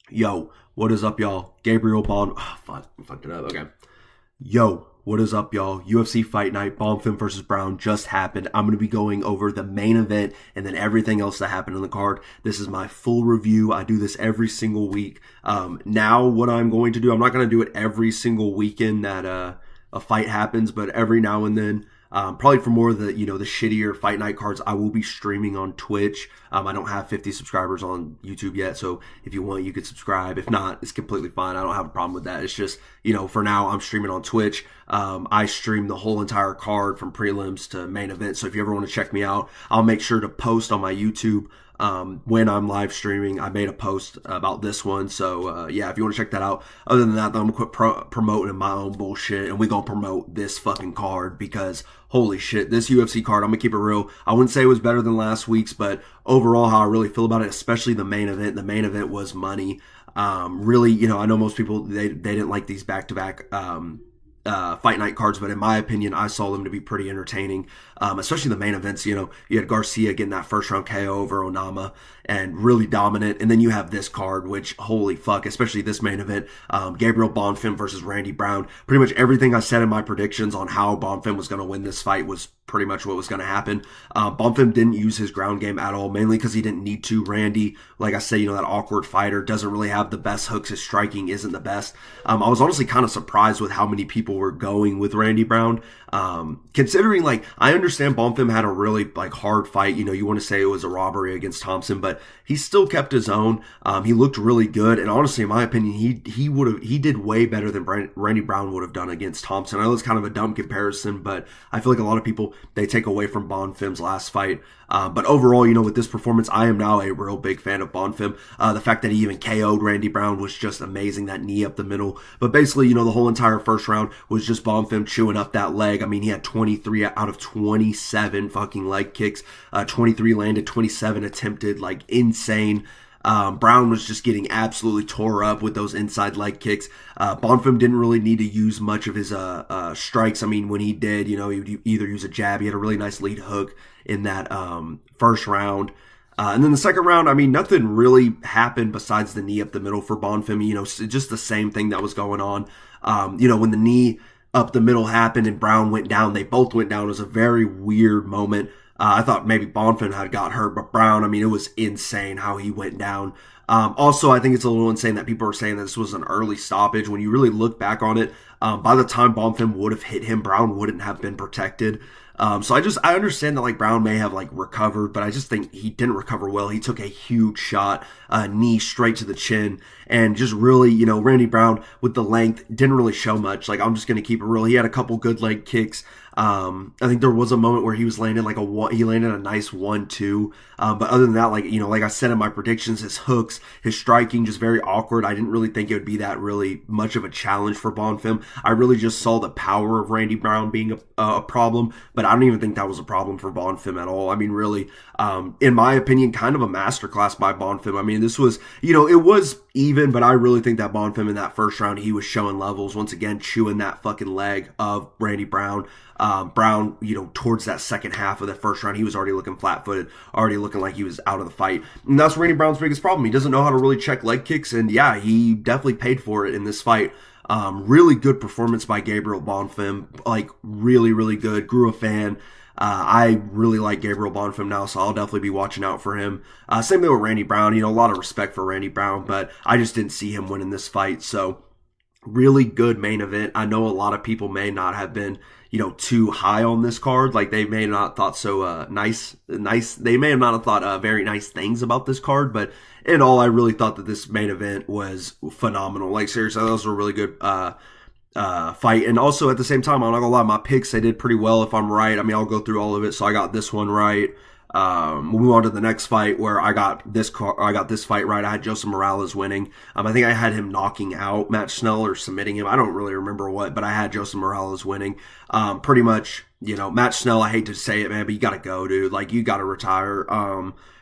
Yo, what is up, y'all? Gabriel Bond. Oh, fuck, I fucked it up. Okay. Yo, what is up, y'all? UFC Fight Night, Bonfim versus Brown just happened. I'm going to be going over the main event and then everything else that happened in the card. This is my full review. I do this every single week. Now, what I'm going to do, I'm not going to do it every single weekend that a fight happens, but every now and then. Probably for more of the the shittier fight night cards, I will be streaming on Twitch. I don't have 50 subscribers on YouTube yet, so if you want, you could subscribe. If not, it's completely fine. I don't have a problem with that. It's just for now, I'm streaming on Twitch. I stream the whole entire card from prelims to main event. So if you ever want to check me out, I'll make sure to post on my YouTube. When I'm live streaming, I made a post about this one. So, yeah, if you want to check that out. Other than that, though, I'm going to quit promoting my own bullshit, and we're going to promote this fucking card because, holy shit, this UFC card, I'm going to keep it real. I wouldn't say it was better than last week's, but overall, how I really feel about it, especially the main event was money. Really, I know most people, they didn't like these back-to-back fight night cards, but in my opinion, I saw them to be pretty entertaining, especially the main events. You had Garcia getting that first round KO over Onama and really dominant, and then you have this card, which holy fuck, especially this main event, Gabriel Bonfim versus Randy Brown. Pretty much everything I said in my predictions on how Bonfim was going to win this fight was pretty much what was going to happen. Bonfim didn't use his ground game at all, mainly because he didn't need to. Randy, like I said, that awkward fighter, doesn't really have the best hooks. His striking isn't the best. I was honestly kind of surprised with how many people were going with Randy Brown. Considering, I understand Bonfim had a really, hard fight. You want to say it was a robbery against Thompson, but he still kept his own. He looked really good, and honestly, in my opinion, he did way better than Randy Brown would have done against Thompson. I know it's kind of a dumb comparison, but I feel like a lot of people, they take away from Bonfim's last fight. But overall, with this performance, I am now a real big fan of Bonfim. The fact that he even KO'd Randy Brown was just amazing, that knee up the middle. But basically, the whole entire first round was just Bonfim chewing up that leg. I mean, he had 23 out of 27 fucking leg kicks. 23 landed, 27 attempted, insane. Brown was just getting absolutely tore up with those inside leg kicks. Bonfim didn't really need to use much of his strikes. I mean, when he did, he would either use a jab. He had a really nice lead hook in that first round. And then the second round, I mean, nothing really happened besides the knee up the middle for Bonfim. Just the same thing that was going on. When the knee up the middle happened and Brown went down, they both went down. It was a very weird moment. I thought maybe Bonfim had got hurt, but Brown, I mean, it was insane how he went down. Also, I think it's a little insane that people are saying that this was an early stoppage. When you really look back on it, by the time Bonfim would have hit him, Brown wouldn't have been protected. So I understand that Brown may have recovered, but I just think he didn't recover well. He took a huge shot, knee straight to the chin, and just really, Randy Brown with the length didn't really show much. I'm just going to keep it real. He had a couple good leg kicks. I think there was a moment where he was landing he landed a nice 1-2. But other than that, like I said in my predictions, his hooks, his striking, just very awkward. I didn't really think it would be that really much of a challenge for Bonfim. I really just saw the power of Randy Brown being a problem, but I don't even think that was a problem for Bonfim at all. I mean, really, in my opinion, kind of a masterclass by Bonfim. I mean, this was, it was even, but I really think that Bonfim in that first round, he was showing levels, once again, chewing that fucking leg of Randy Brown. Brown, towards that second half of the first round, he was already looking flat-footed, already looking like he was out of the fight. And that's Randy Brown's biggest problem. He doesn't know how to really check leg kicks, and yeah, he definitely paid for it in this fight. Really good performance by Gabriel Bonfim, really, really good. Grew a fan. I really like Gabriel Bonfim now, so I'll definitely be watching out for him. Same thing with Randy Brown, a lot of respect for Randy Brown, but I just didn't see him winning this fight, so really good main event. I know a lot of people may not have been, too high on this card. They may not thought so nice. They may have not have thought very nice things about this card, but in all, I really thought that this main event was phenomenal. Seriously, those were a really good fight. And also at the same time, I'm not gonna lie, my picks, they did pretty well if I'm right. I mean, I'll go through all of it. So I got this one right. We'll move on to the next fight where I got this fight right. I had Joseph Morales winning. I think I had him knocking out Matt Snell or submitting him. I don't really remember what, but I had Joseph Morales winning. Pretty much, Matt Snell, I hate to say it, man, but you gotta go, dude. You gotta retire.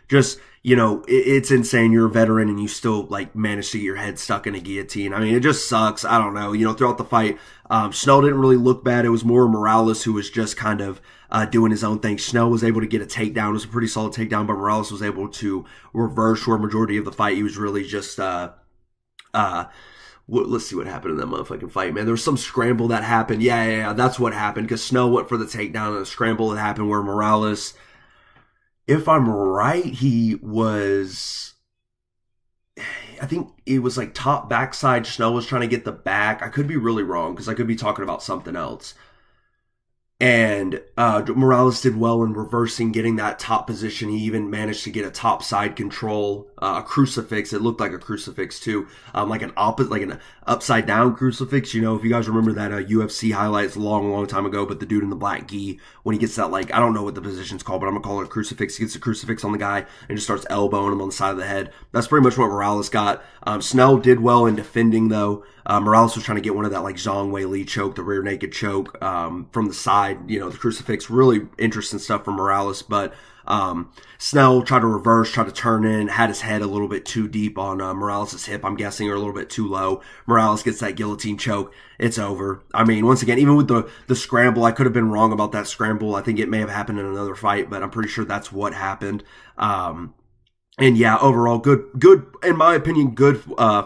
It's insane. You're a veteran and you still manage to get your head stuck in a guillotine. I mean, it just sucks. I don't know. Throughout the fight, Snell didn't really look bad. It was more Morales who was just kind of doing his own thing. Snell was able to get a takedown. It was a pretty solid takedown, but Morales was able to reverse for a majority of the fight. He was really just Let's see what happened in that motherfucking fight, man. There was some scramble that happened. Yeah, that's what happened, because Snell went for the takedown, and a scramble that happened where Morales, if I'm right, he was, I think it was like top backside. Snell was trying to get the back. I could be really wrong, because I could be talking about something else. And Morales did well in reversing, getting that top position. He even managed to get a top side control, a crucifix. It looked like a crucifix too, like an upside down crucifix. You know, if you guys remember that UFC highlights long time ago, but the dude in the black gi, when he gets that, like, I don't know what the position's called, but I'm gonna call it a crucifix. He gets a crucifix on the guy and just starts elbowing him on the side of the head. That's pretty much what Morales got. Snell did well in defending though. Morales was trying to get one of that like Zhang Wei Li choke, the rear naked choke, from the side. You know, the crucifix, really interesting stuff from Morales, but Snell tried to reverse, tried to turn in, had his head a little bit too deep on Morales' hip, I'm guessing, or a little bit too low. Morales gets that guillotine choke. It's over. I mean, once again, even with the scramble, I could have been wrong about that scramble. I think it may have happened in another fight, but I'm pretty sure that's what happened. And yeah, overall, good, in my opinion, good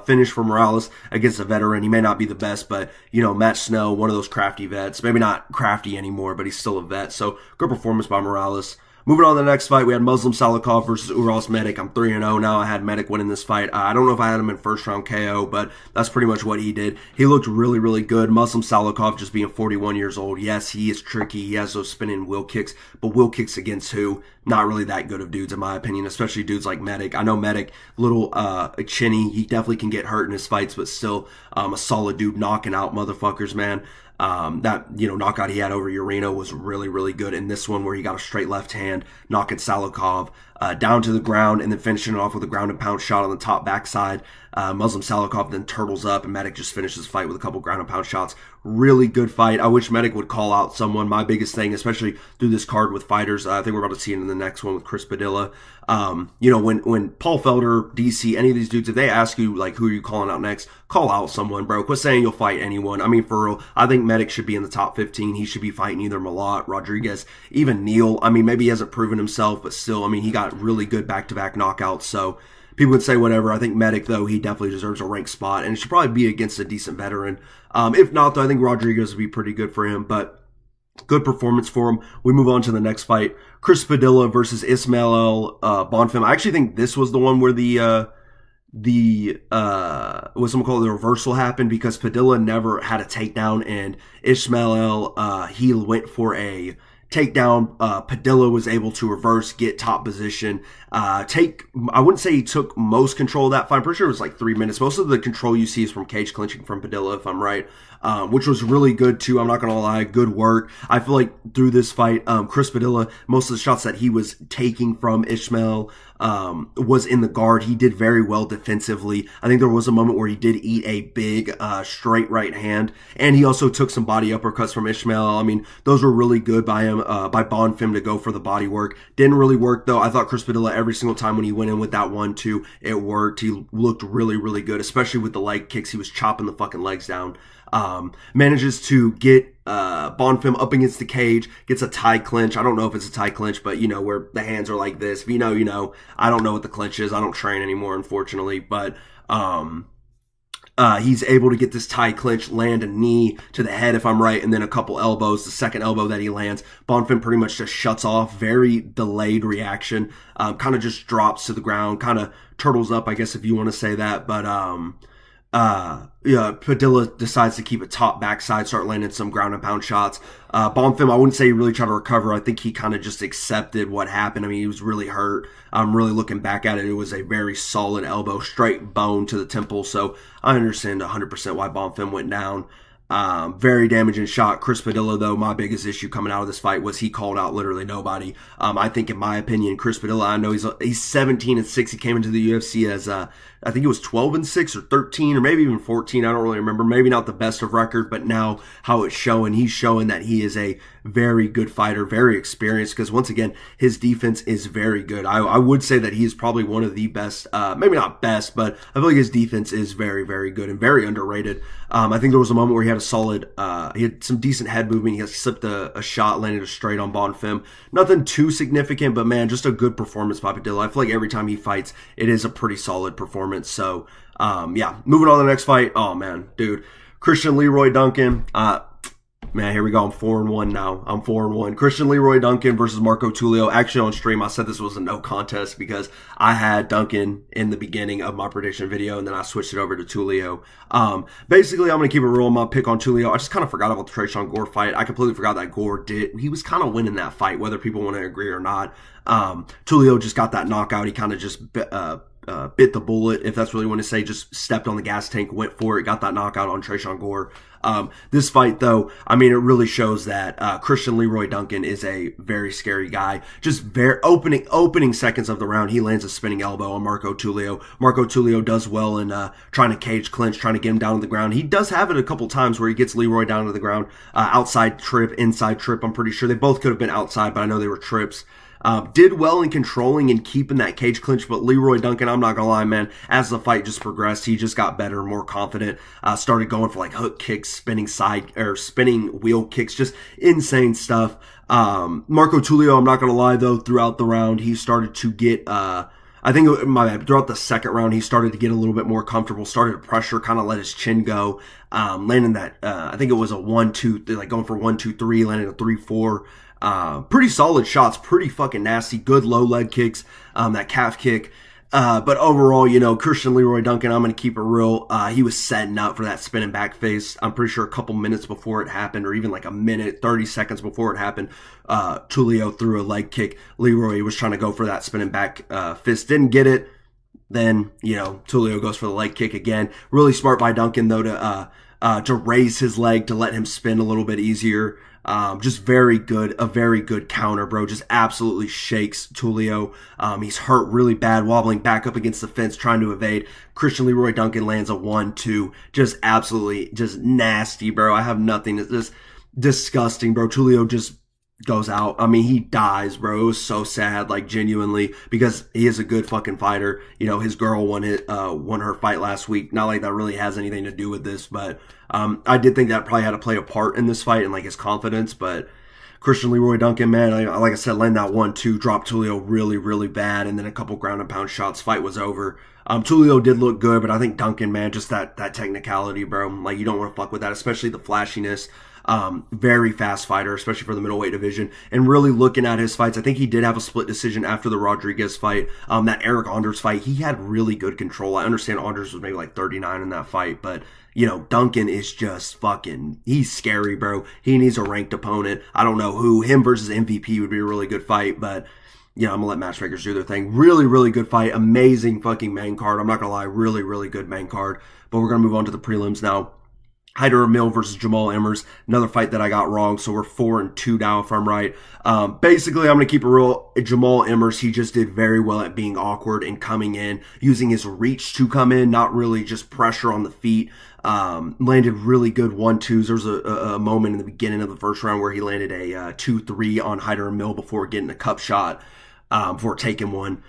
finish for Morales against a veteran. He may not be the best, but, you know, Matt Snell, one of those crafty vets. Maybe not crafty anymore, but he's still a vet. So, good performance by Morales. Moving on to the next fight, we had Muslim Salikov versus Uros Medic. I'm 3-0 now. I had Medic winning this fight. I don't know if I had him in first round KO, but that's pretty much what he did. He looked really good. Muslim Salikov just being 41 years old. Yes, he is tricky. He has those spinning wheel kicks, but wheel kicks against who? Not really that good of dudes, in my opinion, especially dudes like Medic. I know Medic, little chinny. He definitely can get hurt in his fights, but still a solid dude, knocking out motherfuckers, man. That, you know, knockout he had over Ureno was really good. In this one, where he got a straight left hand, knocking Salikov down to the ground, and then finishing it off with a ground and pound shot on the top backside. Muslim Salikov then turtles up, and Medic just finishes the fight with a couple ground and pound shots. Really good fight. I wish Medic would call out someone. My biggest thing, especially through this card with fighters, I think we're about to see it in the next one with Chris Padilla. You know, when Paul Felder, DC, any of these dudes, if they ask you, like, who are you calling out next, call out someone, bro. Quit saying you'll fight anyone. I mean, for real, I think Medic should be in the top 15. He should be fighting either Malott, Rodriguez, even Neal. I mean, maybe he hasn't proven himself, but still, I mean, he got really good back-to-back knockouts, so people would say whatever. I think Medic, though, he definitely deserves a ranked spot, and it should probably be against a decent veteran. If not, though, I think Rodriguez would be pretty good for him, but good performance for him. We move on to the next fight. Chris Padilla versus Ismail Bonfim. I actually think this was the one where what someone called the reversal happened, because Padilla never had a takedown, and Ismail, he went for a takedown. Padilla was able to reverse, get top position, I wouldn't say he took most control of that fight. I'm pretty sure it was like 3 minutes. Most of the control you see is from cage clinching from Padilla, if I'm right, which was really good too. I'm not going to lie. Good work. I feel like through this fight, Chris Padilla, most of the shots that he was taking from Ishmael, was in the guard. He did very well defensively. I think there was a moment where he did eat a big, straight right hand, and he also took some body uppercuts from Ishmael. I mean, those were really good by him, by Bonfim to go for the body work. Didn't really work though. I thought Chris Padilla, every single time when he went in with that 1-2, it worked. He looked really good, especially with the leg kicks. He was chopping the fucking legs down. Manages to get Bonfim up against the cage, gets a tie clinch. I don't know if it's a tie clinch, but you know, where the hands are like this. If you know, you know. I don't know what the clinch is. I don't train anymore, unfortunately, but he's able to get this tie clinch, land a knee to the head, if I'm right, and then a couple elbows. The second elbow that he lands, Bonfim pretty much just shuts off. Very delayed reaction. Kind of just drops to the ground, kind of turtles up, I guess, if you want to say that. But yeah, Padilla decides to keep it top backside, start landing some ground and pound shots. Bonfim, I wouldn't say he really tried to recover. I think he kind of just accepted what happened. I mean, he was really hurt. I'm really looking back at it. It was a very solid elbow, straight bone to the temple. So I understand 100% why Bonfim went down. Very damaging shot. Chris Padilla, though, my biggest issue coming out of this fight was he called out literally nobody. I think, in my opinion, Chris Padilla, I know he's 17-6. He came into the UFC as, I think it was 12-6 or 13 or maybe even 14. I don't really remember. Maybe not the best of record, but now how it's showing, he's showing that he is a very good fighter, very experienced, because once again, his defense is very good. I would say that he's probably one of the best, maybe not best, but I feel like his defense is very good and very underrated. I think there was a moment where he had a solid, he had some decent head movement. He slipped a shot, landed a straight on Bonfim. Nothing too significant, but man, just a good performance by Padilla. I feel like every time he fights, it is a pretty solid performance. So, yeah, moving on to the next fight. Oh man, dude, Christian Leroy Duncan. Man, here we go. I'm 4-1 now. I'm 4-1. Christian Leroy Duncan versus Marco Tulio. Actually, on stream, I said this was a no contest because I had Duncan in the beginning of my prediction video, and then I switched it over to Tulio. Basically, I'm going to keep it real on my pick on Tulio. I just kind of forgot about the Tresean Gore fight. I completely forgot that Gore he was kind of winning that fight, whether people want to agree or not. Tulio just got that knockout. He kind of just bit the bullet, if that's really what to say, just stepped on the gas tank, went for it, got that knockout on Tresean Gore. This fight, though, I mean, it really shows that Christian Leroy Duncan is a very scary guy. Just very opening seconds of the round, he lands a spinning elbow on Marco Tulio. Marco Tulio does well in trying to cage clinch, trying to get him down to the ground. He does have it a couple times where he gets Leroy down to the ground. Outside trip, inside trip, I'm pretty sure. They both could have been outside, but I know they were trips. Did well in controlling and keeping that cage clinch, but Leroy Duncan, I'm not gonna lie, man, as the fight just progressed, he just got better, more confident, started going for like hook kicks, spinning wheel kicks, just insane stuff. Marco Tulio, I'm not gonna lie though, throughout the round, he started to get, throughout the second round, he started to get a little bit more comfortable, started to pressure, kind of let his chin go, landing that, I think it was a 1-2, like going for 1-2-3, landing a 3-4. Pretty solid shots, pretty fucking nasty, good low leg kicks, that calf kick. But overall, you know, Christian Leroy Duncan, I'm going to keep it real. He was setting up for that spinning back face. I'm pretty sure a couple minutes before it happened, or even like a minute, 30 seconds before it happened, Tulio threw a leg kick. Leroy was trying to go for that spinning back, fist, didn't get it. Then, you know, Tulio goes for the leg kick again. Really smart by Duncan, though, to raise his leg to let him spin a little bit easier. Just a very good counter, bro. Just absolutely shakes Tulio. He's hurt really bad, wobbling back up against the fence, trying to evade. Christian Leroy Duncan lands a 1-2. Just absolutely, just nasty, bro. I have nothing. It's just disgusting, bro. Tulio just goes out. I mean, he dies, bro. It was so sad, like genuinely, because he is a good fucking fighter. You know, his girl won her fight last week. Not like that really has anything to do with this, but I did think that probably had to play a part in this fight and like his confidence. But Christian Leroy Duncan, man, like I said, land that 1-2, dropped Tulio really, really bad, and then a couple ground and pound shots. Fight was over. Tulio did look good, but I think Duncan, man, just that technicality, bro. Like, you don't want to fuck with that, especially the flashiness. Very fast fighter, especially for the middleweight division. And really looking at his fights, I think he did have a split decision after the Rodriguez fight. That Eric Anders fight, he had really good control. I understand Anders was maybe like 39 in that fight, but you know, Duncan is just fucking, he's scary, bro. He needs a ranked opponent. I don't know who. Him versus MVP would be a really good fight, but you know, I'm gonna let matchmakers do their thing. Really, really good fight. Amazing fucking main card. I'm not gonna lie, really, really good main card. But we're gonna move on to the prelims now. Haider Emil versus Jamal Emmers, another fight that I got wrong, so we're 4-2 now if I'm right. Basically, I'm going to keep it real. Jamal Emmers, he just did very well at being awkward and coming in, using his reach to come in, not really just pressure on the feet. Landed really good 1-2s. There was a moment in the beginning of the first round where he landed a 2-3 on Haider Emil before getting a cup shot, before taking one.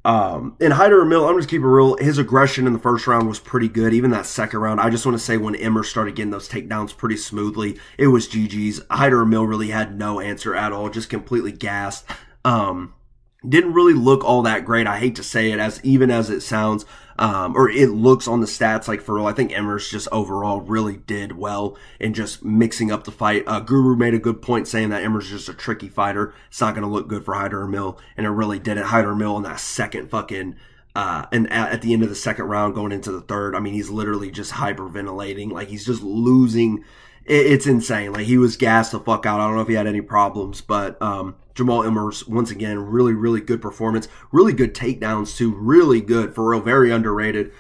And Haider Emil, I'm just keep it real. His aggression in the first round was pretty good. Even that second round, I just want to say when Emmers started getting those takedowns pretty smoothly, it was GG's. Haider Emil really had no answer at all, just completely gassed. Didn't really look all that great. I hate to say it, as even as it sounds, or it looks on the stats like for real. I think Emmers just overall really did well in just mixing up the fight. Guru made a good point saying that Emmers is just a tricky fighter. It's not going to look good for Haider Emil, and it really didn't. Haider Emil in that second fucking, and at the end of the second round going into the third, I mean, he's literally just hyperventilating. Like, he's just losing. It's insane. Like, he was gassed the fuck out. I don't know if he had any problems, but Jamal Emmers, once again, really, really good performance. Really good takedowns, too. Really good, for real. Very underrated.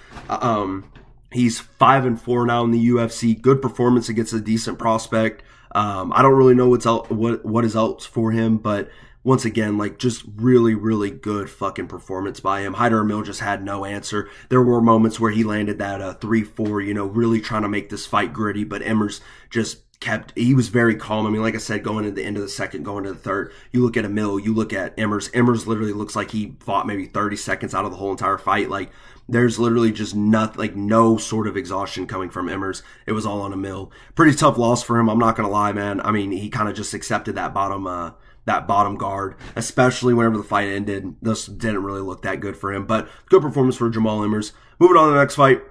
He's 5-4 now in the UFC. Good performance against a decent prospect. I don't really know what is else for him, but once again, like, just really, really good fucking performance by him. Haider Emil just had no answer. There were moments where he landed that 3-4, you know, really trying to make this fight gritty, but Emmers just he was very calm. I mean, like I said, going to the end of the second, going to the third, you look at Emil, you look at Emmers. Emmers literally looks like he fought maybe 30 seconds out of the whole entire fight. Like, There's literally just nothing, like no sort of exhaustion coming from Emmers. It was all on a mill. Pretty tough loss for him. I'm not going to lie, man. I mean, he kind of just accepted that bottom guard, especially whenever the fight ended. This didn't really look that good for him, but good performance for Jamal Emmers. Moving on to the next fight.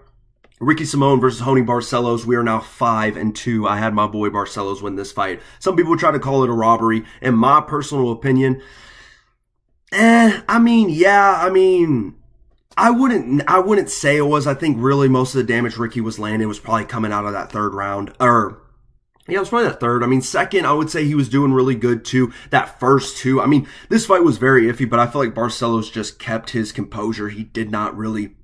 Ricky Simone versus Rony Barcelos. We are now 5-2. I had my boy Barcelos win this fight. Some people try to call it a robbery. In my personal opinion, I wouldn't say it was. I think really most of the damage Ricky was landing was probably coming out of that third round. Yeah, it was probably that third. I mean, second, I would say he was doing really good too. That first two, I mean, this fight was very iffy, but I feel like Barcelos just kept his composure. He did not really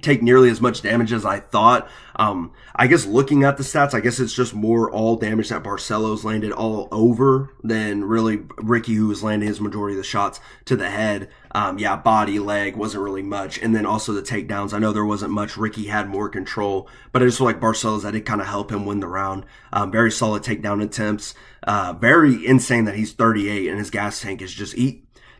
take nearly as much damage as I thought. I guess looking at the stats, I guess it's just more all damage that Barcelos landed all over than really Ricky, who was landing his majority of the shots to the head. Body, leg wasn't really much. And then also the takedowns. I know there wasn't much. Ricky had more control, but I just feel like Barcelos, that did kind of help him win the round. Very solid takedown attempts. Very insane that he's 38 and his gas tank is just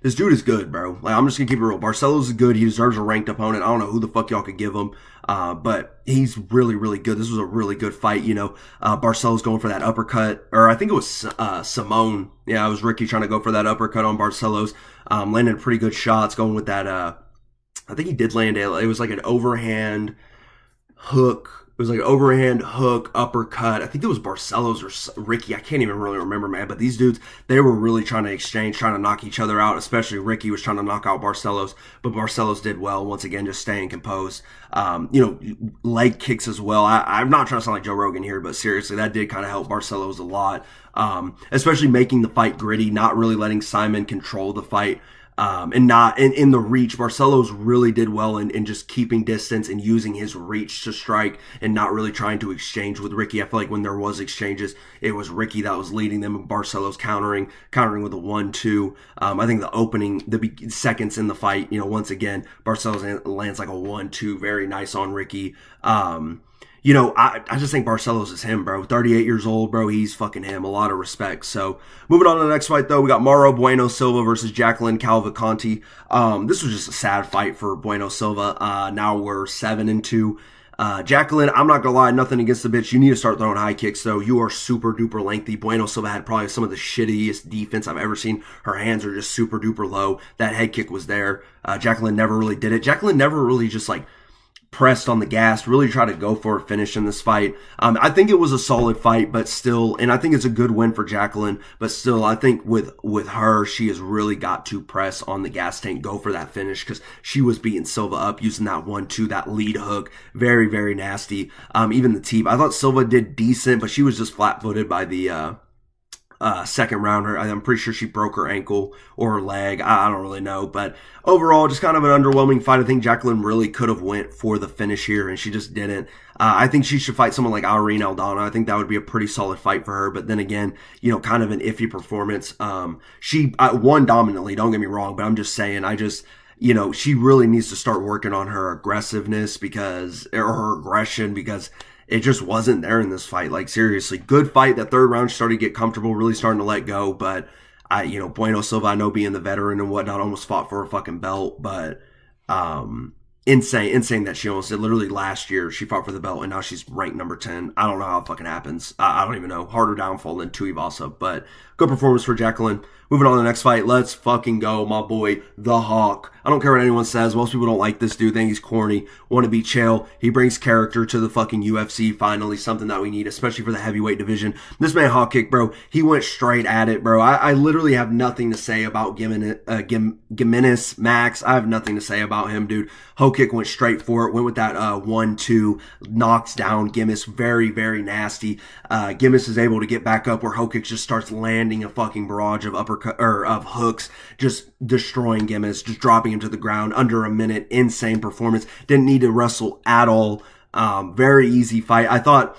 this dude is good, bro. Like, I'm just gonna keep it real. Barcelos is good. He deserves a ranked opponent. I don't know who the fuck y'all could give him. But he's really, really good. This was a really good fight, you know. Barcelos going for that uppercut, or I think it was Simone. Yeah, it was Ricky trying to go for that uppercut on Barcelos. Landed pretty good shots going with that. I think he did land it. It was like an overhand hook. It was like an overhand hook, uppercut. I think it was Barcelos or Ricky. I can't even really remember, man. But these dudes, they were really trying to exchange, trying to knock each other out. Especially Ricky was trying to knock out Barcelos. But Barcelos did well, once again, just staying composed. Leg kicks as well. I'm not trying to sound like Joe Rogan here, but seriously, that did kind of help Barcelos a lot. Especially making the fight gritty, not really letting Simon control the fight. And not in the reach. Barcelos really did well in just keeping distance and using his reach to strike and not really trying to exchange with Ricky. I feel like when there was exchanges, it was Ricky that was leading them and Barcelos countering with a 1-2. I think the seconds in the fight, once again, Barcelos lands like a 1-2, very nice on Ricky. I just think Barcelos is him, bro. 38 years old, bro. He's fucking him. A lot of respect. So, moving on to the next fight, though, we got Mauro Bueno Silva versus Jacqueline Cavalcanti. This was just a sad fight for Bueno Silva. Now we're 7-2. Jacqueline, I'm not gonna lie, nothing against the bitch. You need to start throwing high kicks, though. You are super duper lengthy. Bueno Silva had probably some of the shittiest defense I've ever seen. Her hands are just super duper low. That head kick was there. Jacqueline never really did it. Jacqueline never really just pressed on the gas, really tried to go for a finish in this fight. I think it was a solid fight, but still, and I think it's a good win for Jacqueline, but still, I think with her, she has really got to press on the gas tank, go for that finish, because she was beating Silva up using that 1-2, that lead hook. Very, very nasty. Even the teep. I thought Silva did decent, but she was just flat-footed by the second round. I'm pretty sure she broke her ankle or her leg. I don't really know, but overall, just kind of an underwhelming fight. I think Jacqueline really could have went for the finish here, and she just didn't. I think she should fight someone like Irene Aldana. I think that would be a pretty solid fight for her. But then again, kind of an iffy performance. She won dominantly. Don't get me wrong, but I'm just saying, she really needs to start working on her aggressiveness or her aggression, because it just wasn't there in this fight. Like, seriously, good fight. That third round, she started to get comfortable, really starting to let go. But Bueno Silva, I know being the veteran and whatnot, almost fought for a fucking belt. But insane that she almost did. Literally last year, she fought for the belt, and now she's ranked number 10. I don't know how it fucking happens. I don't even know. Harder downfall than Tuivasa, but good performance for Jacqueline. Moving on to the next fight. Let's fucking go, my boy, the Hawk. I don't care what anyone says. Most people don't like this dude. Think he's corny. Want to be chill. He brings character to the fucking UFC. Finally, something that we need, especially for the heavyweight division. This man, Hawk Kick, bro, he went straight at it, bro. I literally have nothing to say about Gimenez Max. I have nothing to say about him, dude. Hawk Kick went straight for it. Went with that 1-2. Knocks down Gimenez. Very, very nasty. Gimenez is able to get back up where Hawk Kick just starts landing a fucking barrage of of hooks, just destroying Gimenez, just dropping him to the ground under a minute. Insane performance. Didn't need to wrestle at all. Very easy fight. I thought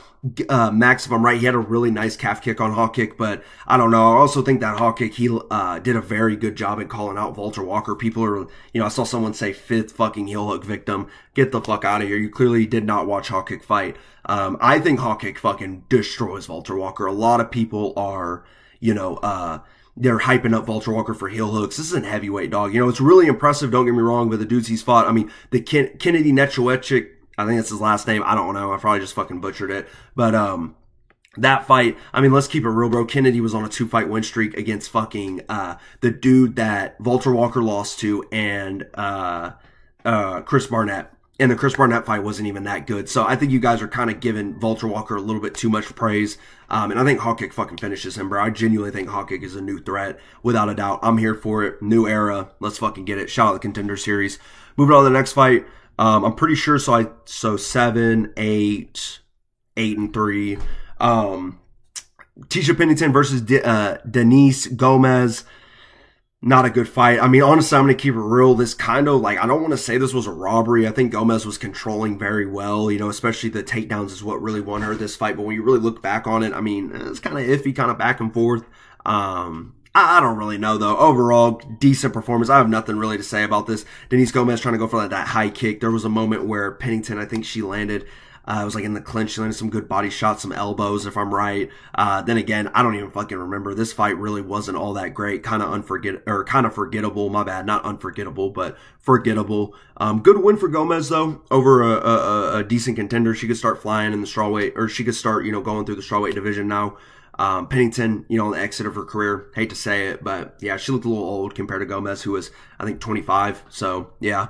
Max, if I'm right, he had a really nice calf kick on Hawk Kick, but I don't know. I also think that Hawk Kick, he did a very good job at calling out Walter Walker. People are, I saw someone say 5th fucking heel hook victim. Get the fuck out of here. You clearly did not watch Hawk Kick fight. I think Hawk Kick fucking destroys Walter Walker. A lot of people are, they're hyping up Vulture Walker for heel hooks. This is a heavyweight, dog. You know, it's really impressive, don't get me wrong, but the dudes he's fought, I mean, the Kennedy Nechowechik, I think that's his last name. I don't know. I probably just fucking butchered it. But that fight, I mean, let's keep it real, bro. Kennedy was on a 2-fight win streak against fucking the dude that Vulture Walker lost to and Chris Barnett. And the Chris Barnett fight wasn't even that good. So I think you guys are kind of giving Vulture Walker a little bit too much praise. And I think Hawkick fucking finishes him, bro. I genuinely think Hawkick is a new threat, without a doubt. I'm here for it. New era. Let's fucking get it. Shout out the Contender Series. Moving on to the next fight. I'm pretty sure, so 7, 8, 8 and 3. Tisha Pennington versus Denise Gomez. Not a good fight. I mean, honestly, I'm going to keep it real. This kind of, like, I don't want to say this was a robbery. I think Gomez was controlling very well, you know, especially the takedowns is what really won her this fight. But when you really look back on it, I mean, it's kind of iffy, kind of back and forth. I don't really know, though. Overall, decent performance. I have nothing really to say about this. Denise Gomez trying to go for that high kick. There was a moment where Pennington, I think she landed, it was like in the clinch. She landed some good body shots, some elbows, if I'm right. Then again, I don't even fucking remember. This fight really wasn't all that great. Kind of forgettable. My bad. Not unforgettable, but forgettable. Good win for Gomez, though, over a decent contender. She could start flying in the strawweight, or she could start, you know, going through the strawweight division now. Pennington, you know, on the exit of her career. Hate to say it, but yeah, she looked a little old compared to Gomez, who was, I think, 25. So, yeah.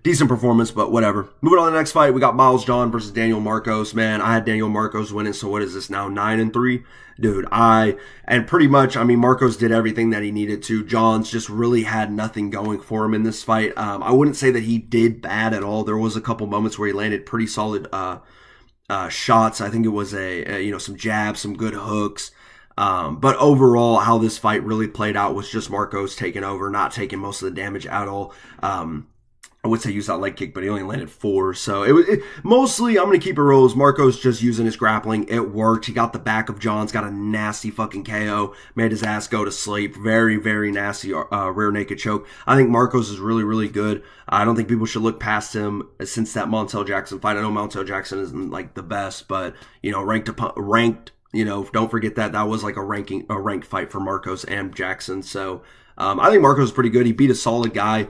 Decent performance, but whatever. Moving on to the next fight, we got Miles John versus Daniel Marcos. Man, I had Daniel Marcos winning, so what is this now? 9 and 3? Dude, and pretty much, I mean, Marcos did everything that he needed to. Johns just really had nothing going for him in this fight. I wouldn't say that he did bad at all. There was a couple moments where he landed pretty solid shots. I think it was you know, some jabs, some good hooks. But overall, how this fight really played out was just Marcos taking over, not taking most of the damage at all. I would say use that leg kick, but he only landed 4. So mostly, I'm going to keep it real. Marcos just using his grappling. It worked. He got the back of Johns, got a nasty fucking KO, made his ass go to sleep. Very, very nasty rear naked choke. I think Marcos is really, really good. I don't think people should look past him since that Montel Jackson fight. I know Montel Jackson isn't like the best, but, you know, ranked, you know, don't forget that was like a ranked fight for Marcos and Jackson. So I think Marcos is pretty good. He beat a solid guy.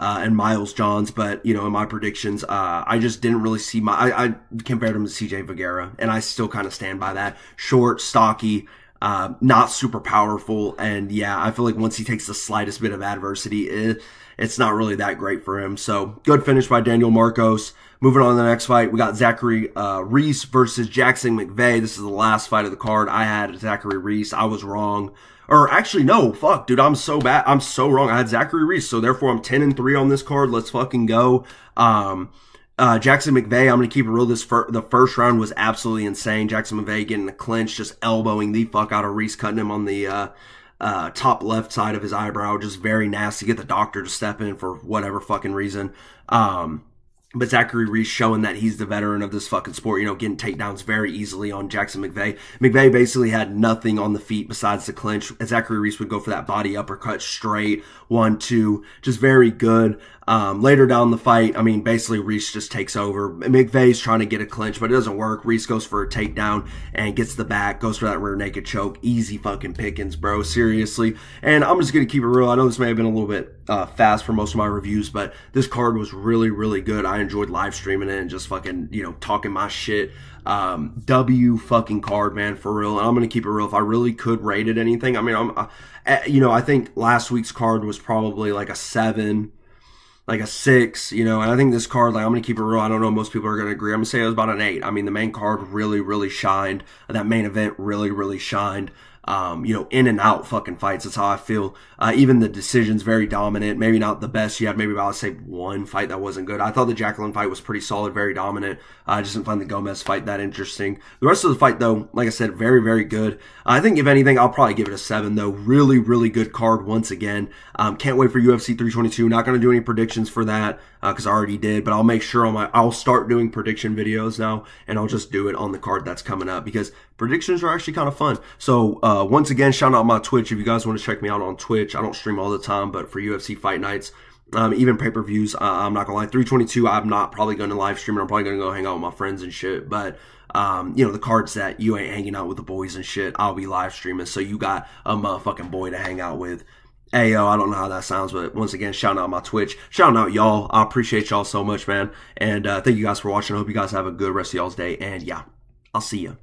And Miles Johns, but, you know, in my predictions, I just didn't really see I compared him to CJ Vergara, and I still kind of stand by that. Short, stocky, not super powerful, and yeah, I feel like once he takes the slightest bit of adversity, it's not really that great for him. So, good finish by Daniel Marcos. Moving on to the next fight, we got Zachary Reese versus Jackson McVeigh. This is the last fight of the card. I had Zachary Reese. I was wrong. Or actually, no, fuck, dude, I'm so bad. I'm so wrong. I had Zachary Reese, so therefore I'm 10 and 3 on this card. Let's fucking go. Jackson McVeigh, I'm going to keep it real. The first round was absolutely insane. Jackson McVeigh getting the clinch, just elbowing the fuck out of Reese, cutting him on the top left side of his eyebrow. Just very nasty. Get the doctor to step in for whatever fucking reason. But Zachary Reese showing that he's the veteran of this fucking sport, you know, getting takedowns very easily on Jackson McVeigh. McVeigh basically had nothing on the feet besides the clinch. Zachary Reese would go for that body uppercut straight, 1, 2, just very good. Later down the fight, I mean, basically Reese just takes over. McVeigh's trying to get a clinch, but it doesn't work. Reese goes for a takedown and gets the back, goes for that rear naked choke. Easy fucking pickings, bro. Seriously. And I'm just going to keep it real. I know this may have been a little bit fast for most of my reviews, but this card was really, really good. I enjoyed live streaming it and just fucking, you know, talking my shit. W fucking card, man, for real. And I'm going to keep it real. If I really could rate it anything, I mean, you know, I think last week's card was probably like a 7, like a 6, you know, and I think this card, like, I'm going to keep it real. I don't know, most people are going to agree. I'm going to say it was about an 8. I mean, the main card really, really shined. That main event really, really shined. You know, in and out fucking fights. That's how I feel. Even the decisions very dominant. Maybe not the best. You had maybe about, say, one fight that wasn't good. I thought the Jacqueline fight was pretty solid, very dominant. I just didn't find the Gomez fight that interesting. The rest of the fight, though, like I said, very, very good. I think, if anything, I'll probably give it a 7, though. Really, really good card once again. Can't wait for UFC 322. Not going to do any predictions for that. because I already did, but I'll make sure I'll start doing prediction videos now, and I'll just do it on the card that's coming up because predictions are actually kind of fun. So once again, shout out my Twitch if you guys want to check me out on Twitch. I don't stream all the time, but for UFC fight nights, even pay-per-views, I'm not gonna lie, 322, I'm not probably gonna live stream it. I'm probably gonna go hang out with my friends and shit, but the cards that you ain't hanging out with the boys and shit, I'll be live streaming, so you got a motherfucking boy to hang out with. Hey, yo, I don't know how that sounds, but once again, shout out my Twitch. Shout out y'all. I appreciate y'all so much, man. And thank you guys for watching. I hope you guys have a good rest of y'all's day. And yeah, I'll see you.